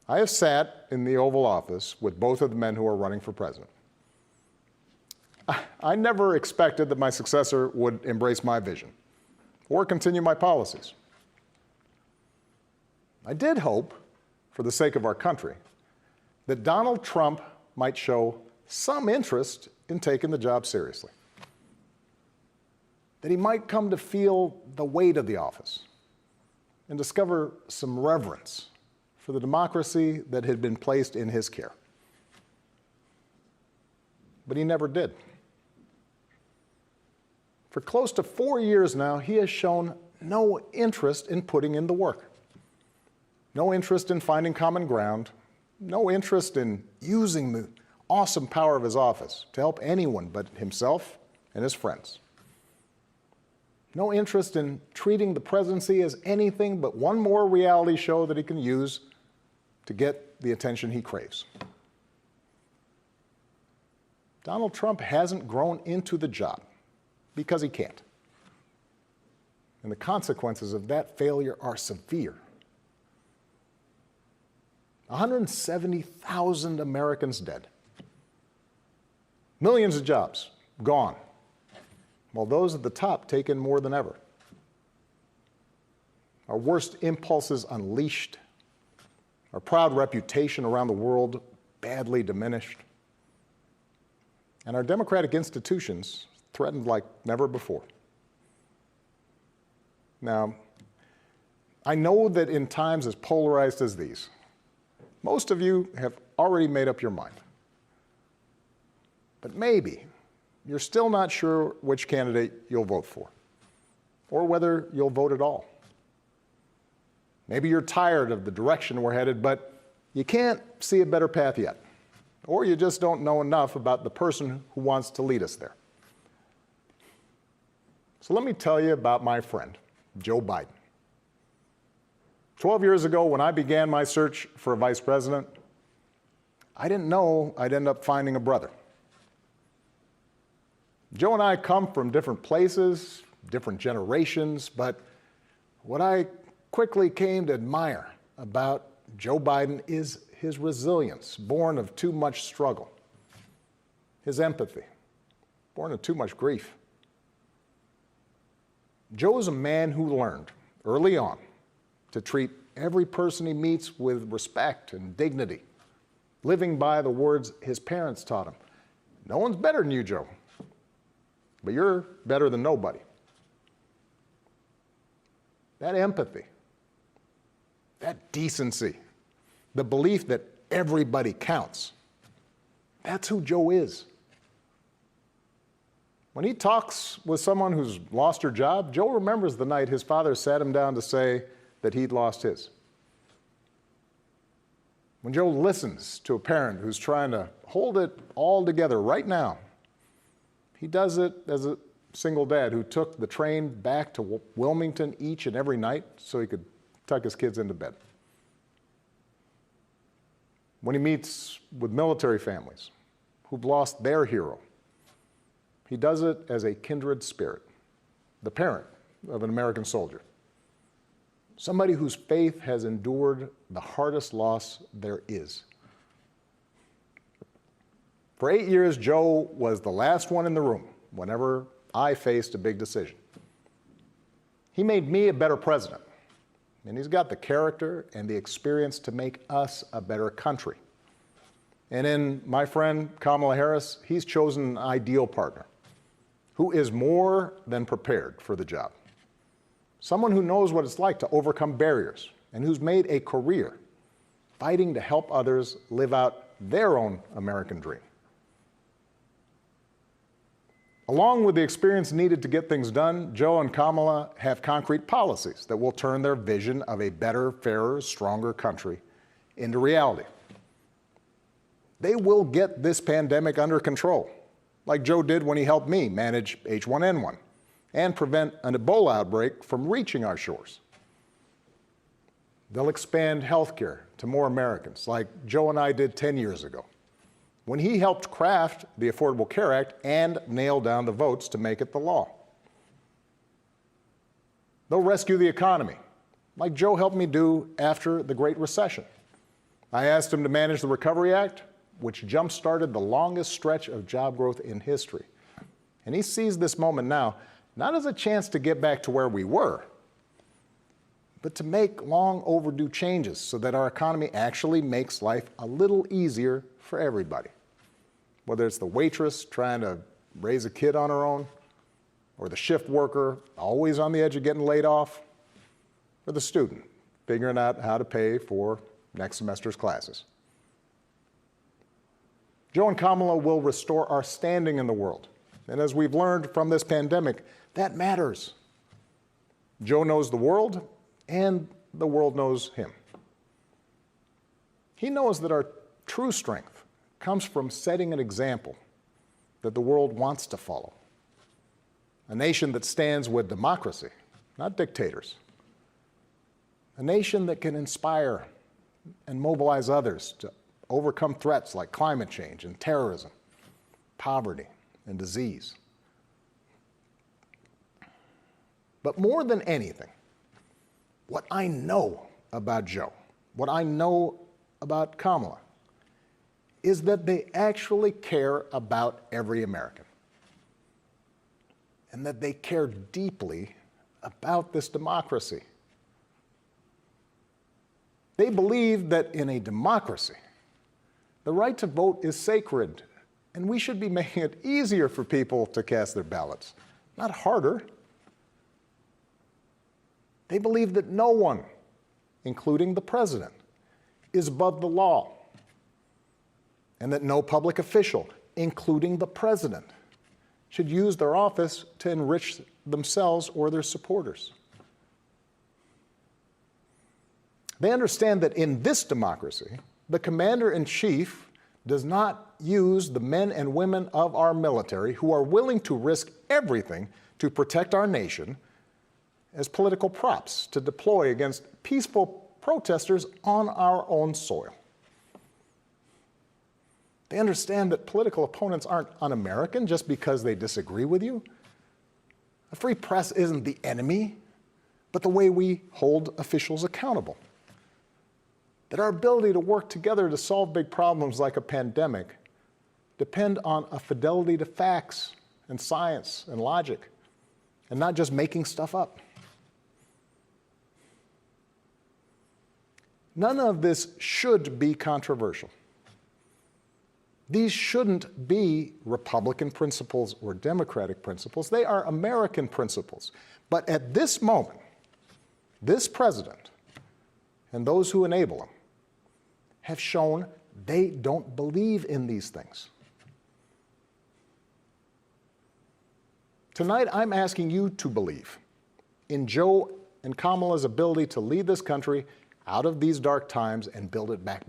I have sat in the Oval Office with both of the men who are running for president. I never expected that my successor would embrace my vision or continue my policies. I did hope, for the sake of our country, that Donald Trump might show some interest in taking the job seriously, that he might come to feel the weight of the office and discover some reverence for the democracy that had been placed in his care. But he never did. For close to 4 years now, he has shown no interest in putting in the work, no interest in finding common ground, no interest in using the awesome power of his office to help anyone but himself and his friends. No interest in treating the presidency as anything but one more reality show that he can use to get the attention he craves. Donald Trump hasn't grown into the job because he can't. And the consequences of that failure are severe. 170,000 Americans dead. Millions of jobs gone, while those at the top take in more than ever. Our worst impulses unleashed, our proud reputation around the world badly diminished, and our democratic institutions threatened like never before. Now, I know that in times as polarized as these, most of you have already made up your mind. But maybe you're still not sure which candidate you'll vote for, or whether you'll vote at all. Maybe you're tired of the direction we're headed, but you can't see a better path yet, or you just don't know enough about the person who wants to lead us there. So let me tell you about my friend, Joe Biden. 12 years ago, when I began my search for a vice president, I didn't know I'd end up finding a brother. Joe and I come from different places, different generations, but what I quickly came to admire about Joe Biden is his resilience, born of too much struggle, his empathy, born of too much grief. Joe is a man who learned early on to treat every person he meets with respect and dignity, living by the words his parents taught him. No one's better than you, Joe, but you're better than nobody. That empathy, that decency, the belief that everybody counts, that's who Joe is. When he talks with someone who's lost her job, Joe remembers the night his father sat him down to say that he'd lost his. When Joe listens to a parent who's trying to hold it all together right now, he does it as a single dad who took the train back to Wilmington each and every night so he could tuck his kids into bed. When he meets with military families who've lost their hero, he does it as a kindred spirit, the parent of an American soldier, somebody whose faith has endured the hardest loss there is. For 8 years, Joe was the last one in the room whenever I faced a big decision. He made me a better president, and he's got the character and the experience to make us a better country. And in my friend Kamala Harris, he's chosen an ideal partner who is more than prepared for the job. Someone who knows what it's like to overcome barriers and who's made a career fighting to help others live out their own American dream. Along with the experience needed to get things done, Joe and Kamala have concrete policies that will turn their vision of a better, fairer, stronger country into reality. They will get this pandemic under control, like Joe did when he helped me manage H1N1 and prevent an Ebola outbreak from reaching our shores. They'll expand health care to more Americans, like Joe and I did 10 years ago, when he helped craft the Affordable Care Act and nail down the votes to make it the law. They'll rescue the economy, like Joe helped me do after the Great Recession, I asked him to manage the Recovery Act, which jump-started the longest stretch of job growth in history. And he sees this moment now not as a chance to get back to where we were, but to make long overdue changes so that our economy actually makes life a little easier for everybody. Whether it's the waitress trying to raise a kid on her own, or the shift worker always on the edge of getting laid off, or the student figuring out how to pay for next semester's classes. Joe and Kamala will restore our standing in the world. And as we've learned from this pandemic, that matters. Joe knows the world, and the world knows him. He knows that our true strength comes from setting an example that the world wants to follow. A nation that stands with democracy, not dictators. A nation that can inspire and mobilize others to overcome threats like climate change and terrorism, poverty and disease. But more than anything, what I know about Joe, what I know about Kamala, is that they actually care about every American, and that they care deeply about this democracy. They believe that in a democracy, the right to vote is sacred, and we should be making it easier for people to cast their ballots, not harder. They believe that no one, including the president, is above the law, and that no public official, including the president, should use their office to enrich themselves or their supporters. They understand that in this democracy, the commander-in-chief does not use the men and women of our military who are willing to risk everything to protect our nation as political props to deploy against peaceful protesters on our own soil. They understand that political opponents aren't un-American just because they disagree with you. A free press isn't the enemy, but the way we hold officials accountable. That our ability to work together to solve big problems like a pandemic depend on a fidelity to facts and science and logic, and not just making stuff up. None of this should be controversial. These shouldn't be Republican principles or Democratic principles. They are American principles. But at this moment, this president and those who enable him have shown they don't believe in these things. Tonight, I'm asking you to believe in Joe and Kamala's ability to lead this country out of these dark times and build it back